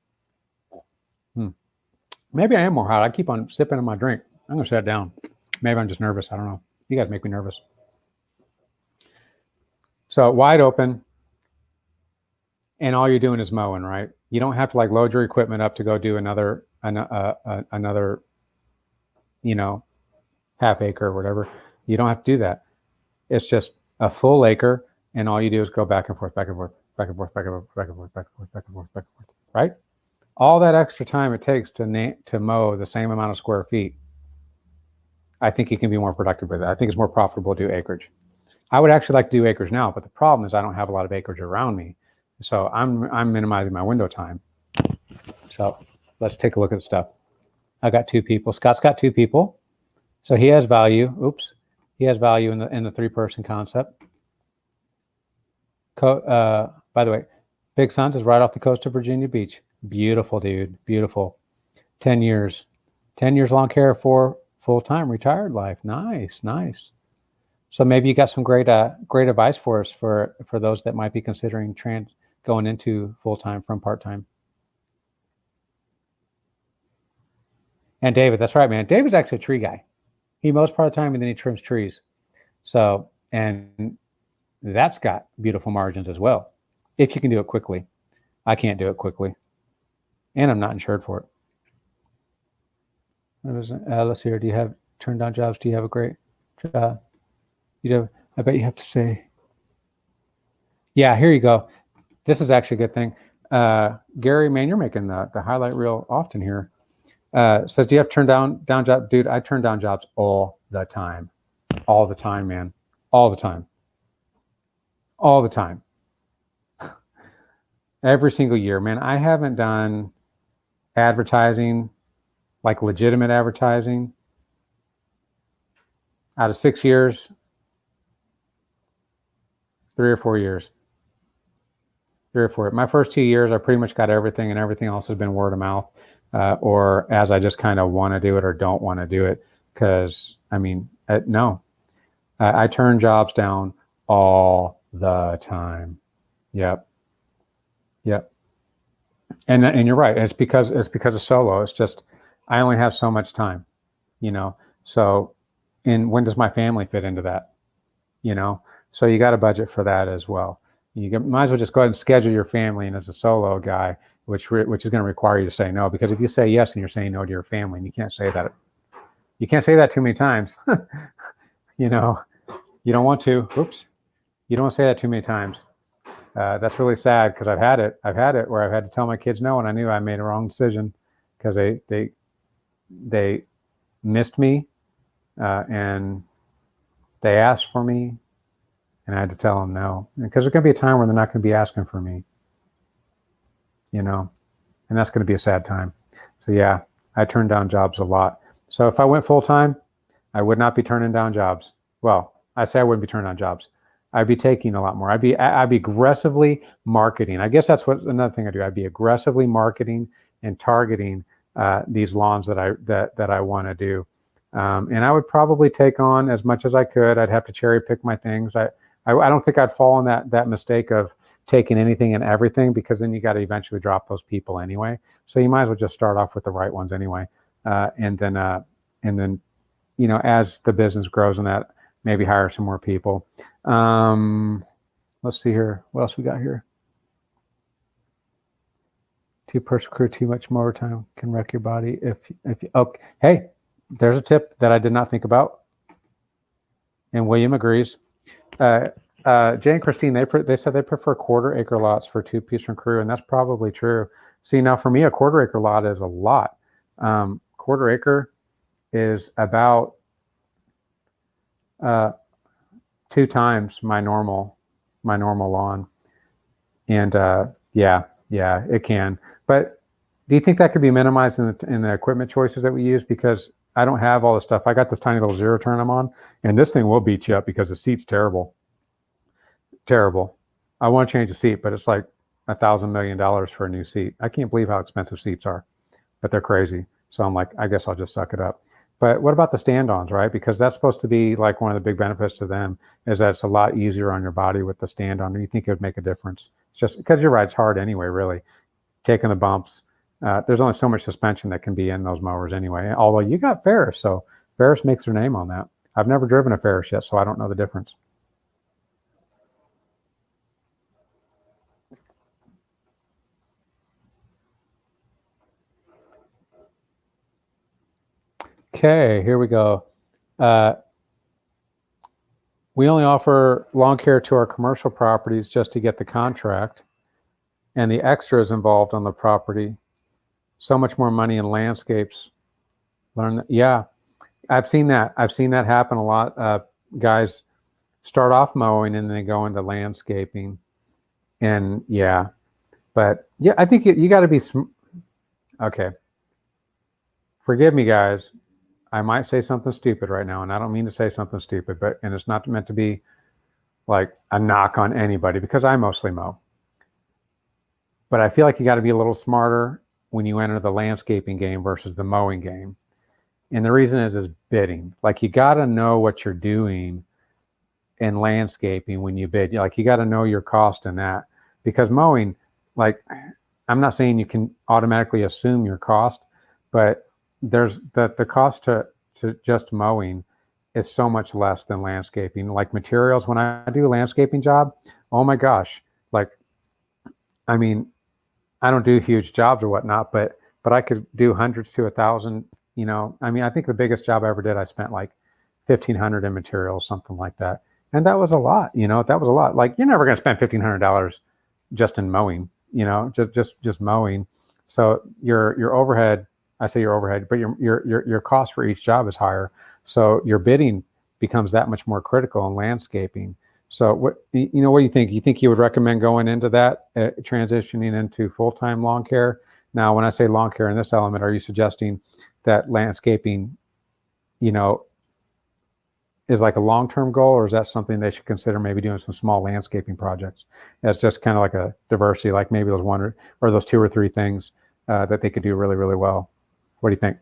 S1: Maybe I am more hot. I keep on sipping on my drink. I'm going to shut it down. Maybe I'm just nervous. I don't know. You guys make me nervous. So wide open. And all you're doing is mowing, right? You don't have to like load your equipment up to go do another, half acre or whatever. You don't have to do that. It's just a full acre, and all you do is go back and forth, back and forth, back and forth, back and forth, back and forth, back and forth, back and forth, back and forth, right? All that extra time it takes to mow the same amount of square feet, I think you can be more productive with it. I think it's more profitable to do acreage. I would actually like to do acreage now, but the problem is I don't have a lot of acreage around me. So I'm minimizing my window time. So let's take a look at the stuff. I got 2 people. Scott's got 2 people. So he has value. Oops. He has value in the 3-person concept. By the way, Big Sons is right off the coast of Virginia Beach. Beautiful, dude. Beautiful. 10 years. 10 years long care for full-time retired life. Nice, nice. So maybe you got some great advice for us for those that might be considering going into full-time from part-time. And David, that's right, man. David's actually a tree guy. He mows part of the time and then he trims trees. So, and that's got beautiful margins as well, if you can do it quickly. I can't do it quickly, and I'm not insured for it. Let's see here. Do you have turned down jobs? Do you have a great job? I bet you have to say, yeah, here you go. This is actually a good thing. Gary, man, you're making the highlight reel often here. Says, do you have to turn down jobs? Dude, I turn down jobs all the time. All the time, man. All the time. All the time. Every single year, man. I haven't done advertising, like legitimate advertising, out of 6 years, 3 or 4 years. 3 or 4. My first 2 years, I pretty much got everything, and everything else has been word of mouth, or as I just kind of want to do it or don't want to do it. Because, I mean, no. I turn jobs down all the time. Yep. Yep. And you're right. It's because of solo. It's just I only have so much time, So, and when does my family fit into that? So you got to budget for that as well. You might as well just go ahead and schedule your family. And as a solo guy, which is going to require you to say no, because if you say yes and you're saying no to your family, and you can't say that too many times. You don't want to. Oops. You don't want to say that too many times. That's really sad because I've had it where I've had to tell my kids no, and I knew I made a wrong decision because they missed me, and they asked for me, and I had to tell them no, because there's going to be a time where they're not going to be asking for me, and that's going to be a sad time. So yeah, I turned down jobs a lot. So if I went full time, I would not be turning down jobs. Well, I say I wouldn't be turning down jobs. I'd be taking a lot more. I'd be aggressively marketing. I guess that's another thing I do. I'd be aggressively marketing and targeting these lawns that I want to do. And I would probably take on as much as I could. I'd have to cherry pick my things. I don't think I'd fall in that mistake of taking anything and everything, because then you got to eventually drop those people anyway. So you might as well just start off with the right ones anyway. And then as the business grows and that, maybe hire some more people. Let's see here. What else we got here? 2-person crew, too much more time can wreck your body. Okay. Hey, there's a tip that I did not think about, and William agrees. Jay and Christine, they said they prefer 1/4 acre lots for 2-person crew, and that's probably true. See, now for me, a 1/4 acre lot is a lot. 1/4 acre is about 2 times my normal lawn, and yeah, it can. But do you think that could be minimized in the equipment choices that we use? Because I don't have all the stuff. I got this tiny little 0-turn I'm on, and this thing will beat you up because the seat's terrible. I want to change the seat, but it's like $1,000,000,000 for a new seat. I can't believe how expensive seats are, but they're crazy. So I'm like, I guess I'll just suck it up. But what about the stand-ons, right? Because that's supposed to be like one of the big benefits to them is that it's a lot easier on your body with the stand-on. Do you think it would make a difference? It's just because your ride's hard anyway, really. Taking the bumps. There's only so much suspension that can be in those mowers anyway. Although you got Ferris, so Ferris makes their name on that. I've never driven a Ferris yet, so I don't know the difference. Okay, here we go. We only offer lawn care to our commercial properties just to get the contract and the extras involved on the property. So much more money in landscapes. Learn that. Yeah, I've seen that. I've seen that happen a lot. Guys start off mowing and then they go into landscaping. And yeah, but yeah, I think you got to be okay. Forgive me, guys. I might say something stupid right now, and I don't mean to say something stupid, and it's not meant to be like a knock on anybody because I mostly mow. But I feel like you got to be a little smarter when you enter the landscaping game versus the mowing game. And the reason is bidding. Like you got to know what you're doing in landscaping when you bid. Like you got to know your cost in that because mowing, like I'm not saying you can automatically assume your cost, but there's the cost to just mowing is so much less than landscaping. Like materials, when I do a landscaping job, oh my gosh, like, I mean, I don't do huge jobs or whatnot, but I could do hundreds to 1,000, I mean, I think the biggest job I ever did, I spent like 1,500 in materials, something like that. And that was a lot, that was a lot. Like you're never going to spend $1,500 just in mowing, just mowing. So your overhead, I say your overhead, but your cost for each job is higher. So your bidding becomes that much more critical in landscaping. So what do you think? You think you would recommend going into that, transitioning into full-time lawn care? Now, when I say lawn care in this element, are you suggesting that landscaping, is like a long-term goal, or is that something they should consider maybe doing some small landscaping projects? That's just kind of like a diversity, like maybe those one or those 2 or 3 things that they could do really, really well. What do you think?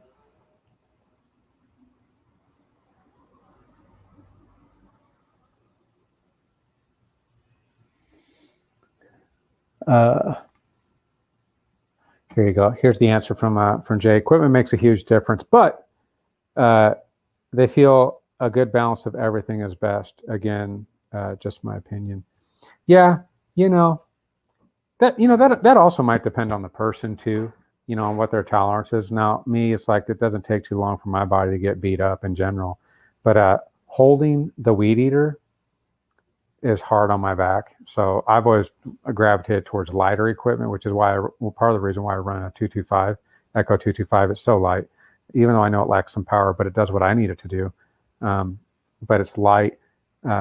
S1: Here you go. Here's the answer from Jay. Equipment makes a huge difference, but they feel a good balance of everything is best. Again, just my opinion. Yeah, that also might depend on the person too. On what their tolerance is. Now, me, it's like it doesn't take too long for my body to get beat up in general, but holding the weed eater is hard on my back. So I've always gravitated towards lighter equipment, which is why part of the reason why I run a 225 Echo 225. It's so light, even though I know it lacks some power, but it does what I need it to do. But it's light.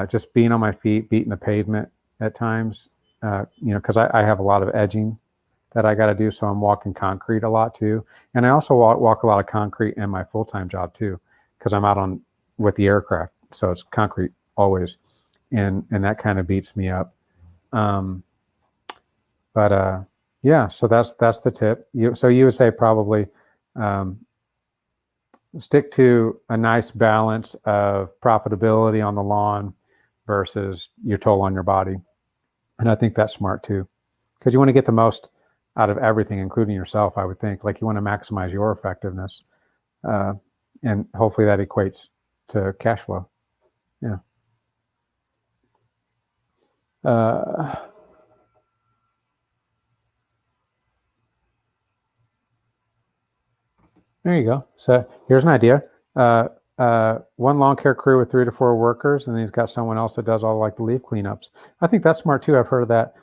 S1: Just being on my feet, beating the pavement at times. Because I have a lot of edging that I got to do, so I'm walking concrete a lot too, and I also walk a lot of concrete in my full-time job too, because I'm out on with the aircraft, so it's concrete always. And that kind of beats me up. Yeah, so that's the tip. So you would say probably stick to a nice balance of profitability on the lawn versus your toll on your body. And I think that's smart too, because you want to get the most out of everything, including yourself, I would think. Like you want to maximize your effectiveness. And hopefully that equates to cash flow. Yeah. There you go. So here's an idea. One lawn care crew with 3 to 4 workers, and then he's got someone else that does all like the leaf cleanups. I think that's smart too. I've heard of that.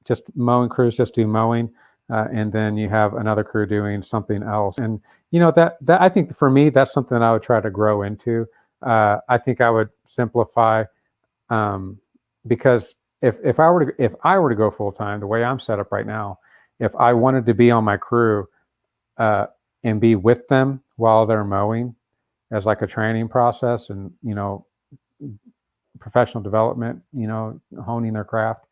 S1: Just mowing crews just do mowing, and then you have another crew doing something else. And that I think for me that's something that I would try to grow into. I think I would simplify, because if I were to go full time, the way I'm set up right now, if I wanted to be on my crew and be with them while they're mowing as like a training process and professional development, honing their craft,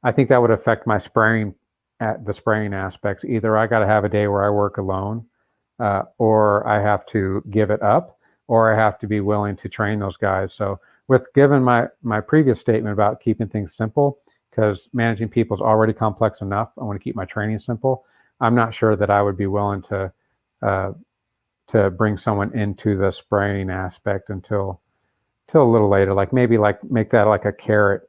S1: I think that would affect my spraying at the spraying aspects. Either I got to have a day where I work alone, or I have to give it up, or I have to be willing to train those guys. So with given my previous statement about keeping things simple, because managing people is already complex enough, I want to keep my training simple. I'm not sure that I would be willing to bring someone into the spraying aspect until a little later. Like maybe like make that like a carrot,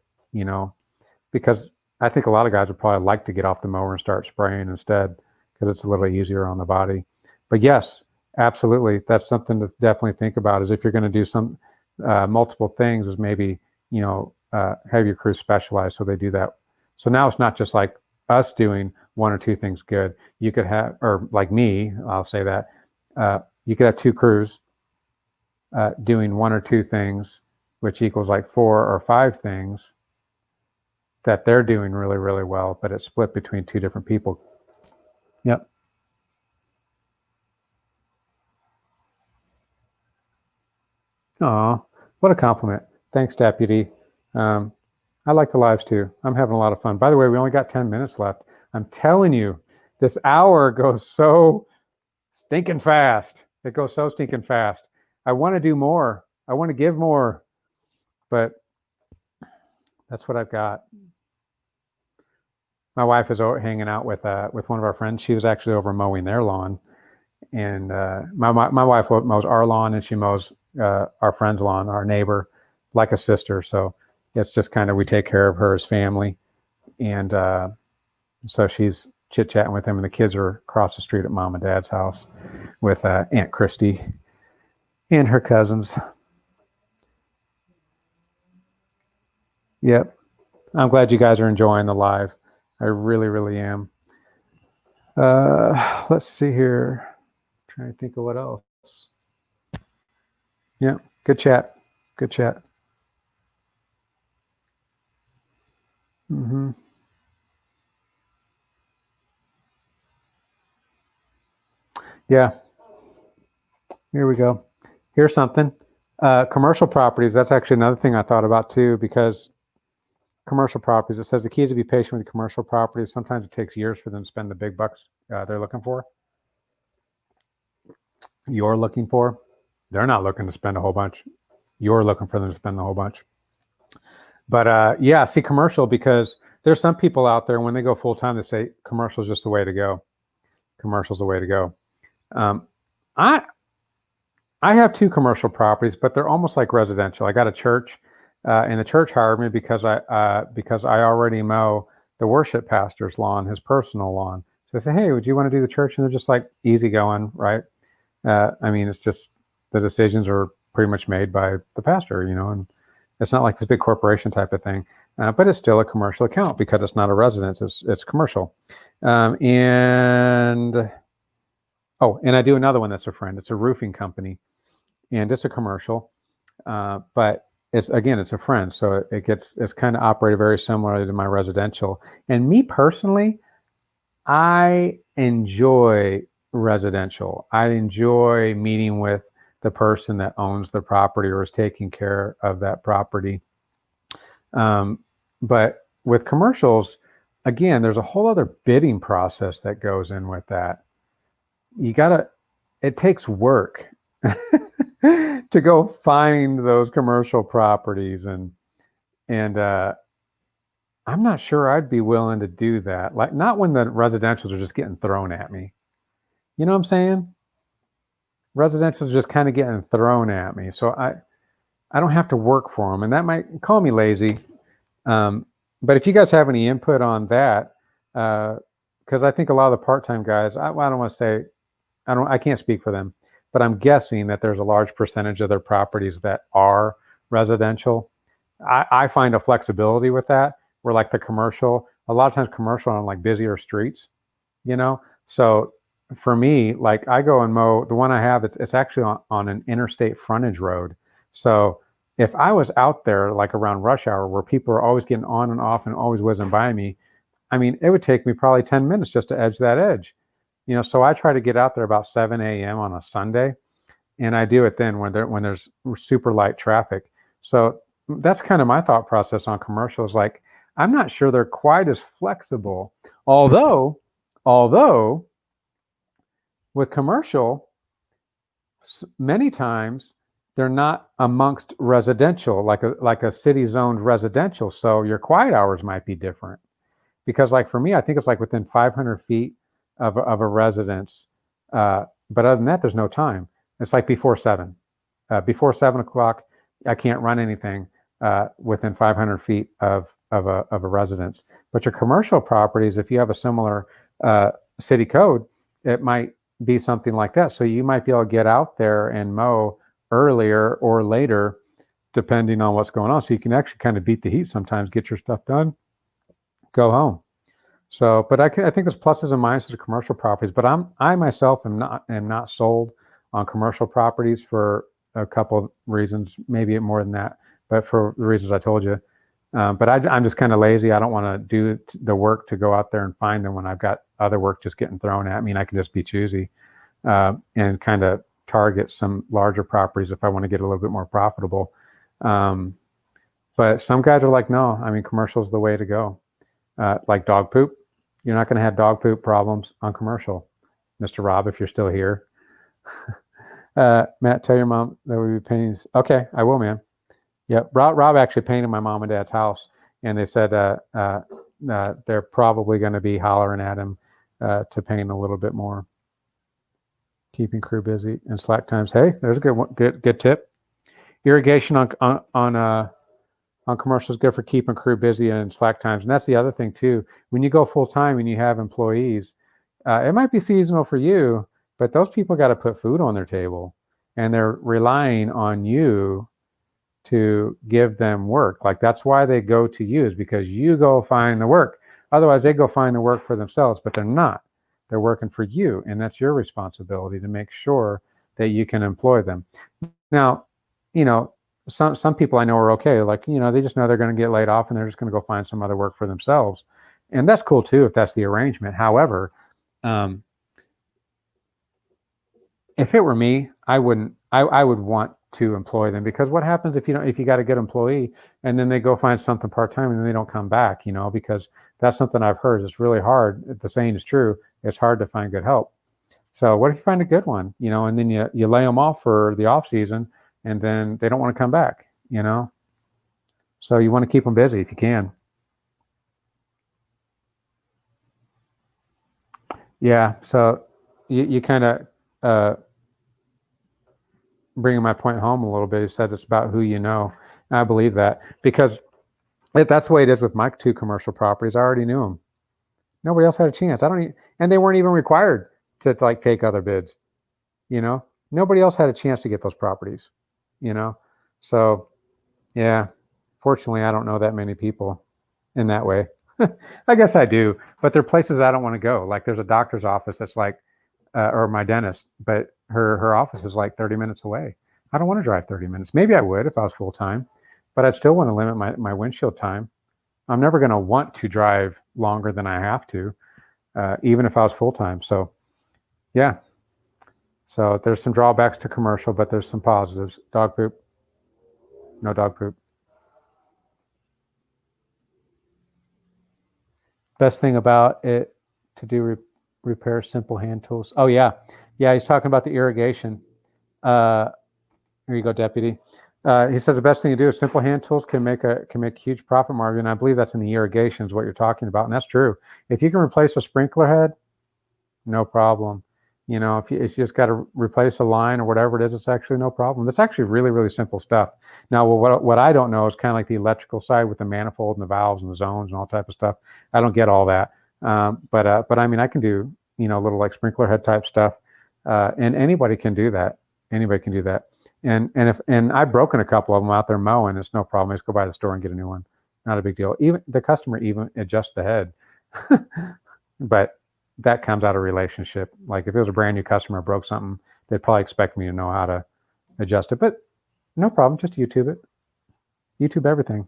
S1: because I think a lot of guys would probably like to get off the mower and start spraying instead because it's a little easier on the body. But yes, absolutely, that's something to definitely think about. Is if you're going to do some multiple things, is maybe have your crew specialize so they do that. So now it's not just like us doing one or two things good. You could have, or like me, I'll say that you could have two crews doing one or two things, which equals like 4 or 5 things that they're doing really, really well, but it's split between 2 different people. Yep. Aw, what a compliment. Thanks, Deputy. I like the lives too. I'm having a lot of fun. By the way, we only got 10 minutes left. I'm telling you, this hour goes so stinking fast. It goes so stinking fast. I want to do more. I want to give more, but that's what I've got. My wife is hanging out with one of our friends. She was actually over mowing their lawn, and my wife mows our lawn, and she mows our friend's lawn, our neighbor, like a sister. So it's just kind of, we take care of her as family, and so she's chit-chatting with him, and the kids are across the street at Mom and Dad's house with Aunt Christy and her cousins. Yep. I'm glad you guys are enjoying the live. I really, really am. Let's see here. I'm trying to think of what else. Yeah, good chat. Good chat. Mm-hmm. Yeah. Here we go. Here's something. Commercial properties, that's actually another thing I thought about too, because commercial properties, it says the key is to be patient with commercial properties. Sometimes it takes years for them to spend the big bucks they're looking for. You're looking for. They're not looking to spend a whole bunch. You're looking for them to spend a whole bunch. But yeah, see, commercial, because there's some people out there when they go full time, they say commercial is just the way to go. Commercial's the way to go. I have 2 commercial properties, but they're almost like residential. I got a church, and the church hired me because I already mow the worship pastor's lawn, his personal lawn. So I say, hey, would you want to do the church? And they're just like easygoing, right? I mean, it's just the decisions are pretty much made by the pastor, and it's not like this big corporation type of thing, but it's still a commercial account because it's not a residence; it's commercial. And I do another one that's a friend. It's a roofing company, and it's a commercial, but it's a friend, so it's kind of operated very similarly to my residential. And me personally, I enjoy residential. I enjoy meeting with the person that owns the property or is taking care of that property. But with commercials, again, there's a whole other bidding process that goes in with that. It takes work to go find those commercial properties, and I'm not sure I'd be willing to do that. Like, not when the residentials are just getting thrown at me. You know what I'm saying? Residentials are just kind of getting thrown at me. So I don't have to work for them, and that might call me lazy. But if you guys have any input on that, because I think a lot of the part-time guys, I don't want to say, I can't speak for them, but I'm guessing that there's a large percentage of their properties that are residential. I find a flexibility with that, where like the commercial, a lot of times commercial on like busier streets, so for me, like I go and mow the one I have, it's actually on an interstate frontage road. So if I was out there like around rush hour where people are always getting on and off and always whizzing by me, I mean, it would take me probably 10 minutes just to edge that edge. So I try to get out there about 7 a.m. on a Sunday, and I do it then when there's super light traffic. So that's kind of my thought process on commercials. Like, I'm not sure they're quite as flexible. Although with commercial, many times they're not amongst residential, like a city zoned residential. So your quiet hours might be different. Because like for me, I think it's like within 500 feet of a residence. But other than that, there's no time. It's like before 7. Before 7 o'clock, I can't run anything within 500 feet of a residence. But your commercial properties, if you have a similar city code, it might be something like that. So you might be able to get out there and mow earlier or later, depending on what's going on. So you can actually kind of beat the heat sometimes, get your stuff done, go home. So, but I think there's pluses and minuses to commercial properties. But I myself am not sold on commercial properties for a couple of reasons, maybe more than that, but for the reasons I told you. But I'm just kind of lazy. I don't want to do the work to go out there and find them when I've got other work just getting thrown at me. And I can just be choosy and kind of target some larger properties if I want to get a little bit more profitable. But some guys are like, no, I mean, commercial is the way to go. Like dog poop. You're not going to have dog poop problems on commercial. Mr. Rob, if you're still here. Matt, tell your mom that would be paintings. Okay, I will, man. Yeah, Rob actually painted my mom and dad's house, and they said they're probably going to be hollering at him to paint a little bit more. Keeping crew busy and slack times. Hey, there's a good tip. Irrigation on commercial is good for keeping crew busy and slack times, and that's the other thing too. When you go full time and you have employees, it might be seasonal for you, but those people got to put food on their table, and they're relying on you to give them work. Like that's why they go to you, is because you go find the work. Otherwise they go find the work for themselves, but they're not. They're working for you, and that's your responsibility to make sure that you can employ them. Now, some people I know are okay. Like, they just know they're going to get laid off and they're just going to go find some other work for themselves. And that's cool too, if that's the arrangement. However, if it were me, I would want to employ them, because what happens if you got a good employee and then they go find something part-time and then they don't come back, because that's something I've heard. It's really hard. The saying is true. It's hard to find good help. So what if you find a good one, and then you lay them off for the off season and then they don't want to come back, So you want to keep them busy if you can. Yeah. So you kind of, bringing my point home a little bit. He says it's about who you know. And I believe that, because that's the way it is with my 2 commercial properties. I already knew them. Nobody else had a chance. And they weren't even required to like take other bids. Nobody else had a chance to get those properties. So yeah. Fortunately, I don't know that many people in that way. I guess I do, but there are places I don't want to go. Like there's a doctor's office that's like, or my dentist, but her office is like 30 minutes away. I don't want to drive 30 minutes. Maybe I would if I was full time, but I'd still want to limit my windshield time. I'm never going to want to drive longer than I have to, even if I was full time. So yeah. So there's some drawbacks to commercial, but there's some positives. Dog poop. No dog poop. Best thing about it to do repair simple hand tools. Oh yeah. He's talking about the irrigation. Here you go, deputy. He says the best thing to do is simple hand tools can make huge profit margin. I believe that's in the irrigation is what you're talking about, and that's true. If you can replace a sprinkler head, no problem. If you just got to replace a line or whatever it is, it's actually no problem. That's actually really, really simple stuff. Now, what I don't know is kind of like the electrical side with the manifold and the valves and the zones and all type of stuff. I don't get all that. But I mean, I can do, little like sprinkler head type stuff. And anybody can do that. Anybody can do that. And I've broken a couple of them out there mowing. It's no problem. I just go by the store and get a new one. Not a big deal. Even the customer even adjusts the head. But that comes out of relationship. Like if it was a brand new customer broke something, they'd probably expect me to know how to adjust it. But no problem. Just YouTube it. YouTube everything.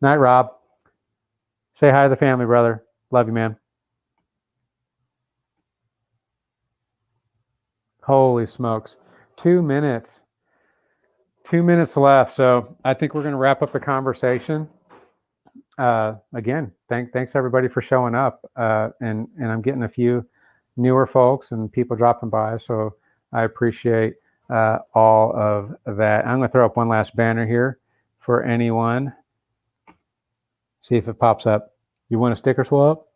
S1: Night, Rob. Say hi to the family, brother. Love you, man. Holy smokes. 2 minutes. 2 minutes left. So I think we're going to wrap up the conversation. Again, thanks everybody for showing up. And I'm getting a few newer folks and people dropping by, so I appreciate all of that. I'm going to throw up one last banner here for anyone. See if it pops up. You want a sticker swap?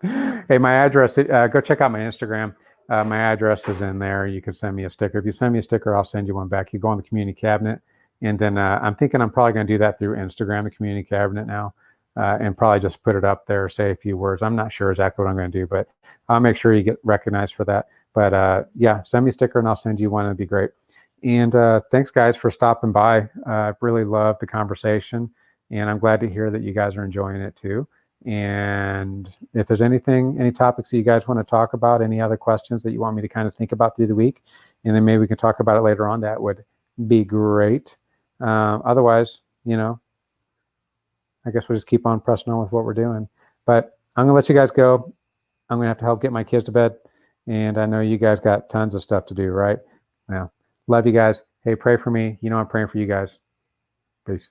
S1: Hey, my address, go check out my Instagram. My address is in there. You can send me a sticker. If you send me a sticker, I'll send you one back. You go on the community cabinet. And then I'm thinking I'm probably going to do that through Instagram, the community cabinet now, and probably just put it up there, say a few words. I'm not sure exactly what I'm going to do, but I'll make sure you get recognized for that. But yeah, send me a sticker and I'll send you one. It'd be great. And thanks, guys, for stopping by. I really love the conversation, and I'm glad to hear that you guys are enjoying it too. And if there's any topics that you guys want to talk about, any other questions that you want me to kind of think about through the week, and then maybe we can talk about it later on, that would be great. Otherwise, I guess we'll just keep on pressing on with what we're doing. But I'm going to let you guys go. I'm going to have to help get my kids to bed. And I know you guys got tons of stuff to do, right? Well, love you guys. Hey, pray for me. I'm praying for you guys. Peace.